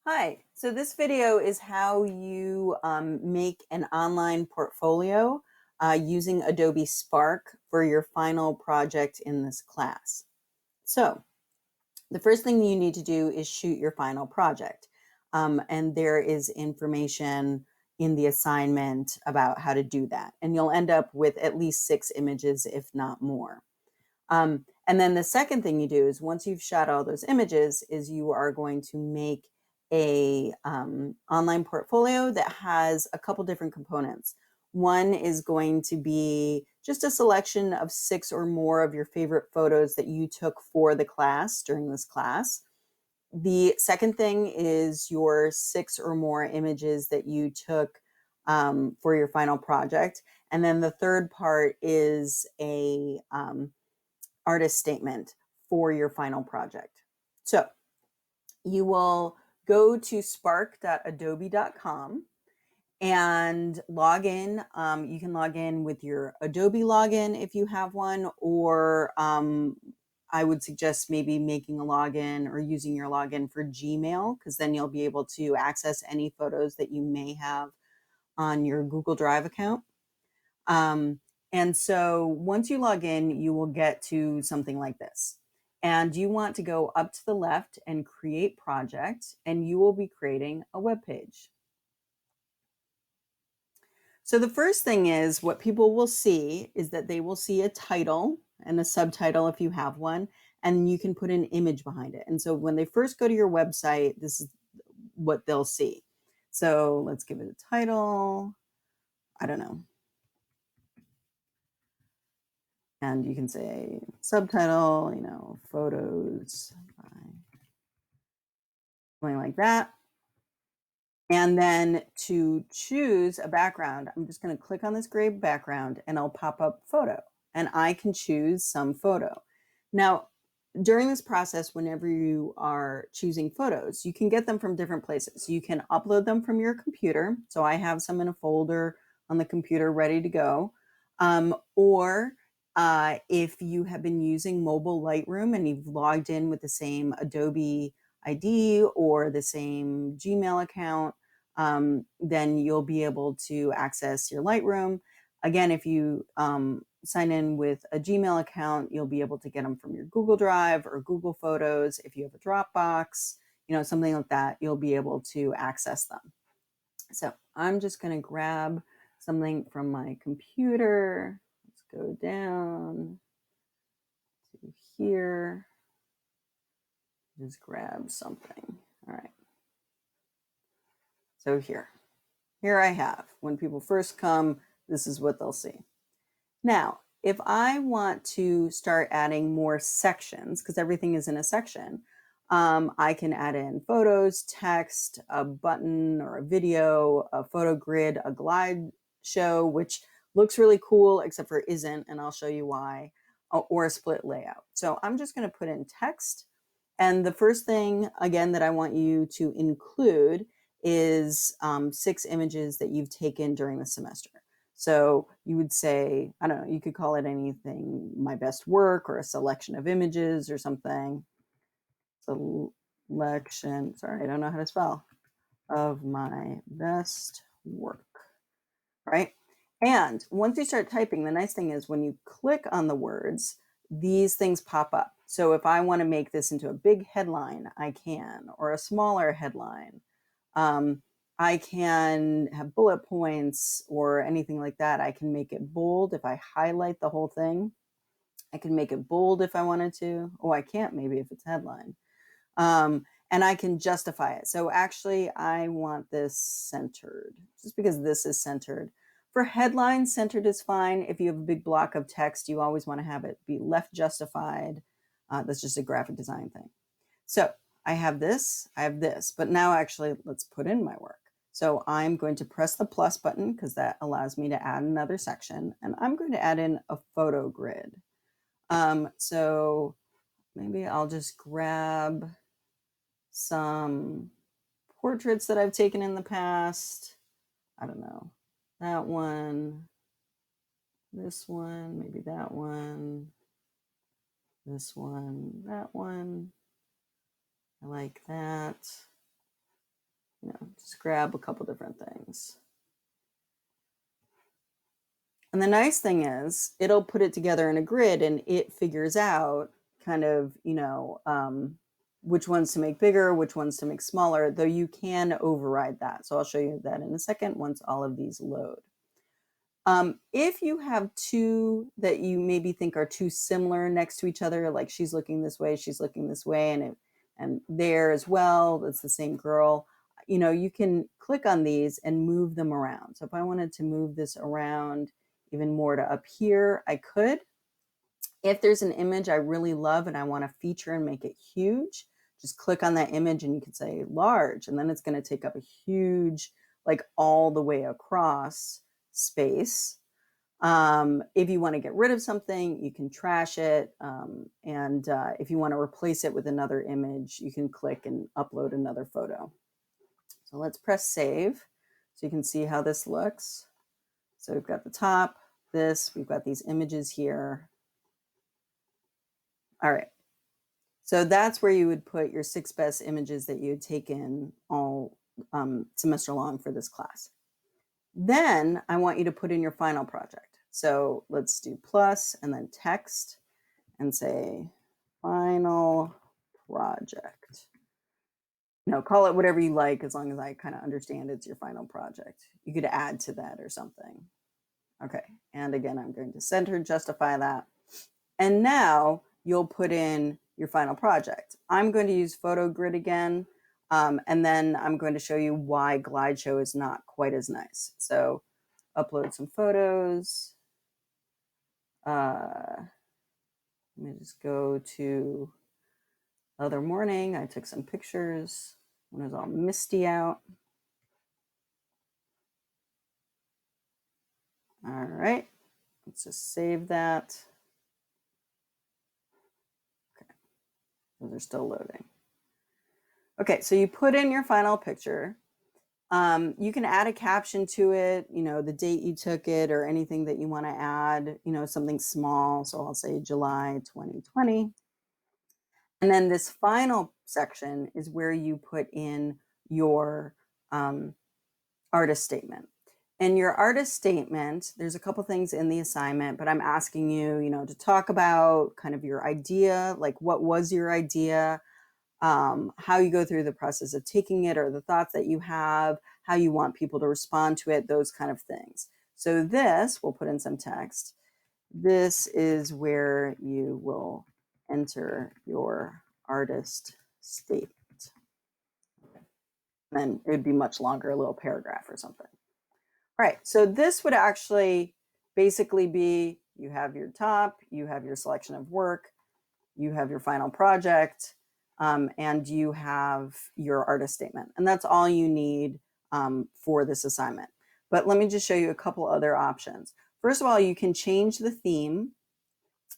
Hi, so this video is how you make an online portfolio using Adobe Spark for your final project in this class. So the first thing you need to do is shoot your final project. And there is information in the assignment about how to do that. And you'll end up with at least 6 images, if not more. And then the second thing you do is once you've shot all those images is you are going to make a online portfolio that has a couple different components. One is going to be just a selection of 6 or more of your favorite photos that you took for the class during this class. The second thing is your 6 or more images that you took for your final project. And then the third part is a artist statement for your final project. So you will go to spark.adobe.com and log in. You can log in with your Adobe login if you have one, or I would suggest maybe making a login or using your login for Gmail, because then you'll be able to access any photos that you may have on your Google Drive account. And so once you log in, you will get to something like this. And you want to go up to the left and create project, and you will be creating a web page. So the first thing is what people will see is that they will see a title and a subtitle if you have one, and you can put an image behind it. And so when they first go to your website, this is what they'll see. So let's give it a title. I don't know. And you can say subtitle, photos, something like that. And then to choose a background, I'm just going to click on this gray background and I'll pop up photo, and I can choose some photo. Now, during this process, whenever you are choosing photos, you can get them from different places. You can upload them from your computer. So I have some in a folder on the computer ready to go. Or if you have been using mobile Lightroom and you've logged in with the same Adobe ID or the same Gmail account, then you'll be able to access your Lightroom. Again, if you sign in with a Gmail account, you'll be able to get them from your Google Drive or Google Photos. If you have a Dropbox, something like that, you'll be able to access them. So I'm just going to grab something from my computer. Let's go down to here. Just grab something. All right. So here I have, when people first come, this is what they'll see. Now, if I want to start adding more sections, because everything is in a section, I can add in photos, text, a button or a video, a photo grid, a glide show, which looks really cool, except for isn't, and I'll show you why, or a split layout. So I'm just going to put in text. And the first thing, again, that I want you to include is 6 images that you've taken during the semester. So you would say, I don't know, you could call it anything, my best work, or a selection of images or something. Selection, sorry, I don't know how to spell, of my best work, right? And once you start typing, the nice thing is when you click on the words, these things pop up. So if I want to make this into a big headline, I can, or a smaller headline. I can have bullet points or anything like that. I can make it bold if I highlight the whole thing. I can make it bold if I wanted to. Oh, I can't maybe if it's headline. And I can justify it. So actually, I want this centered, just because this is centered. For headlines, centered is fine. If you have a big block of text, you always want to have it be left justified. That's just a graphic design thing. So I have this, but now actually let's put in my work. So I'm going to press the plus button because that allows me to add another section, and I'm going to add in a photo grid. So maybe I'll just grab some portraits that I've taken in the past. I don't know, that one, this one, maybe that one, this one, that one. I like that. Just grab a couple different things. And the nice thing is it'll put it together in a grid and it figures out kind of, which ones to make bigger, which ones to make smaller, though you can override that. So I'll show you that in a second once all of these load. If you have two that you maybe think are too similar next to each other, like she's looking this way, she's looking this way, and there as well, that's the same girl, you can click on these and move them around. So if I wanted to move this around even more to up here, I could. If there's an image I really love and I want to feature and make it huge, just click on that image and you can say large, and then it's going to take up a huge, like all the way across space. If you want to get rid of something, you can trash it. And if you want to replace it with another image, you can click and upload another photo. So let's press save so you can see how this looks. So we've got the top, we've got these images here. All right. So that's where you would put your 6 best images that you had taken all semester long for this class. Then I want you to put in your final project. So let's do plus and then text and say final project. Call it whatever you like, as long as I kind of understand it's your final project. You could add to that or something. Okay, and again, I'm going to center justify that. And now you'll put in your final project. I'm going to use photo grid again, and then I'm going to show you why GlideShow is not quite as nice. So upload some photos. Let me just go to other morning. I took some pictures when it was all misty out. All right, let's just save that. Okay, those are still loading. Okay, so you put in your final picture. You can add a caption to it, the date you took it or anything that you want to add, something small. So I'll say July 2020. And then this final section is where you put in your artist statement. And your artist statement, there's a couple things in the assignment, but I'm asking you, to talk about kind of your idea, like what was your idea, how you go through the process of taking it or the thoughts that you have, how you want people to respond to it, those kind of things. So this, we'll put in some text. This is where you will enter your artist statement. Then it would be much longer, a little paragraph or something. All right, so this would actually basically be, you have your top, you have your selection of work, you have your final project, and you have your artist statement. And that's all you need for this assignment. But let me just show you a couple other options. First of all, you can change the theme.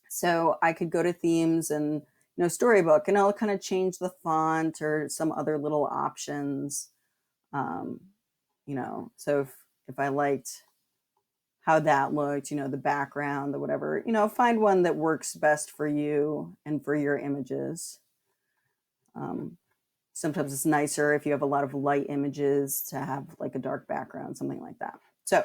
So I could go to themes and, Storybook, and I'll kind of change the font or some other little options. So if I liked how that looked, the background, the whatever, find one that works best for you and for your images. Sometimes it's nicer if you have a lot of light images to have like a dark background, something like that. So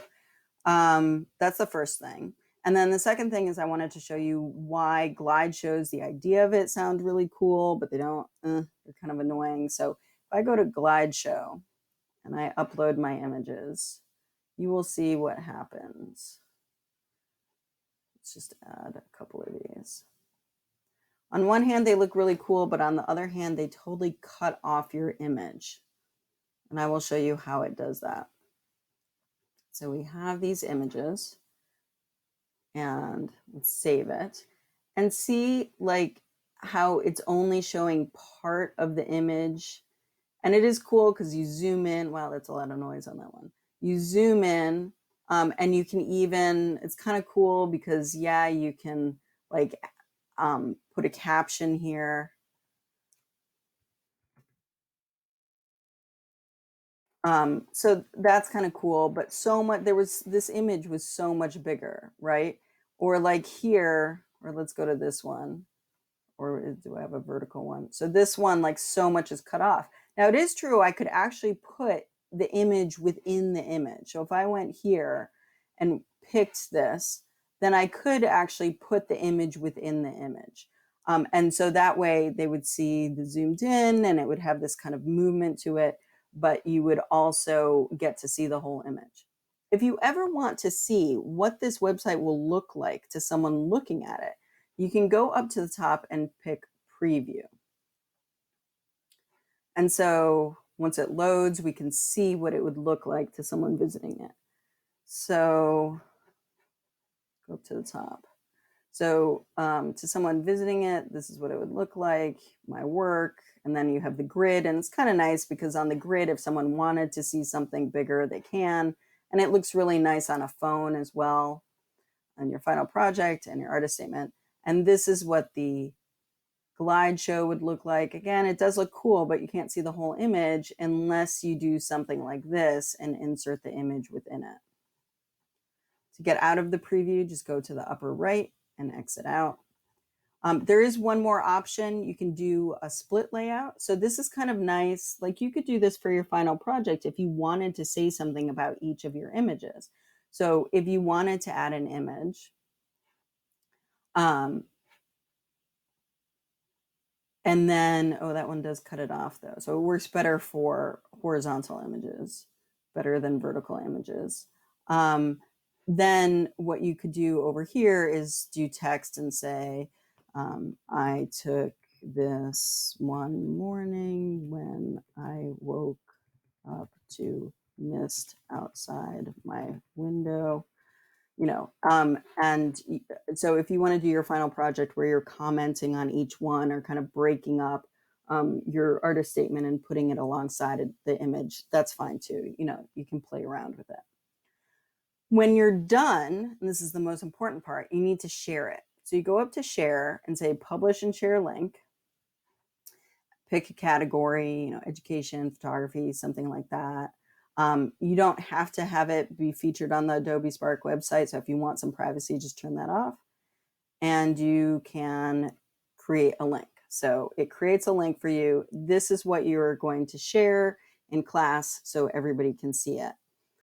that's the first thing. And then the second thing is I wanted to show you why GlideShows, the idea of it sound really cool, but they don't, they're kind of annoying. So if I go to GlideShow and I upload my images, you will see what happens. Let's just add a couple of these. On one hand, they look really cool, but on the other hand, they totally cut off your image. And I will show you how it does that. So we have these images, and let's save it and see like how it's only showing part of the image. And it is cool because you zoom in. Wow, that's a lot of noise on that one. You zoom in, and you can even, it's kind of cool because, yeah, you can like put a caption here. So that's kind of cool, but this image was so much bigger, right? Or like here, or let's go to this one, or do I have a vertical one? So this one, like so much is cut off. Now it is true, I could actually put the image within the image. So if I went here and picked this, then I could actually put the image within the image. And so that way they would see the zoomed in and it would have this kind of movement to it, but you would also get to see the whole image. If you ever want to see what this website will look like to someone looking at it, you can go up to the top and pick preview. And so once it loads, we can see what it would look like to someone visiting it. So go up to the top. So to someone visiting it, this is what it would look like, my work, and then you have the grid. And it's kind of nice because on the grid, if someone wanted to see something bigger, they can. And it looks really nice on a phone as well, on your final project and your artist statement. And this is what the glide show would look like. Again, it does look cool, but you can't see the whole image unless you do something like this and insert the image within it. To get out of the preview, just go to the upper right and exit out. There is one more option. You can do a split layout. So this is kind of nice. Like you could do this for your final project if you wanted to say something about each of your images. So if you wanted to add an image, and then, oh, that one does cut it off though. So it works better for horizontal images, better than vertical images. Then what you could do over here is do text and say, I took this one morning when I woke up to mist outside my window. And so if you want to do your final project where you're commenting on each one or kind of breaking up your artist statement and putting it alongside the image, that's fine too. You can play around with it. When you're done, and this is the most important part, you need to share it. So you go up to share and say publish and share link. Pick a category, education, photography, something like that. You don't have to have it be featured on the Adobe Spark website. So if you want some privacy, just turn that off. And you can create a link. So it creates a link for you. This is what you're going to share in class so everybody can see it.